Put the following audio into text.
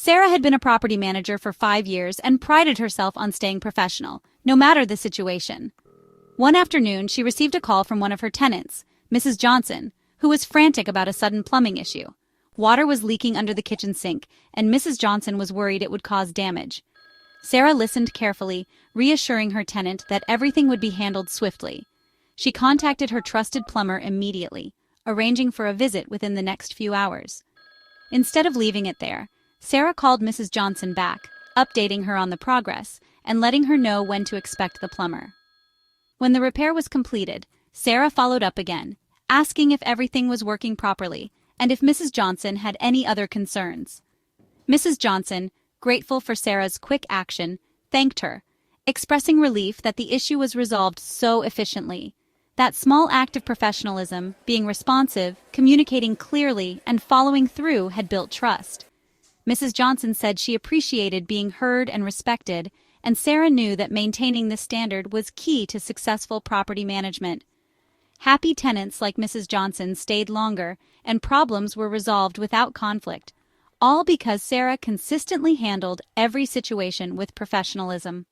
Sarah had been a property manager for 5 years and prided herself on staying professional, no matter the situation. One afternoon, she received a call from one of her tenants, Mrs. Johnson, who was frantic about a sudden plumbing issue. Water was leaking under the kitchen sink, and Mrs. Johnson was worried it would cause damage. Sarah listened carefully, reassuring her tenant that everything would be handled swiftly. She contacted her trusted plumber immediately, arranging for a visit within the next few hours. Instead of leaving it there, Sarah called Mrs. Johnson back, updating her on the progress and letting her know when to expect the plumber. When the repair was completed, Sarah followed up again, asking if everything was working properly and if Mrs. Johnson had any other concerns. Mrs. Johnson, grateful for Sarah's quick action, thanked her, expressing relief that the issue was resolved so efficiently. That small act of professionalism, being responsive, communicating clearly, and following through had built trust. Mrs. Johnson said she appreciated being heard and respected, and Sarah knew that maintaining this standard was key to successful property management. Happy tenants like Mrs. Johnson stayed longer, and problems were resolved without conflict, all because Sarah consistently handled every situation with professionalism.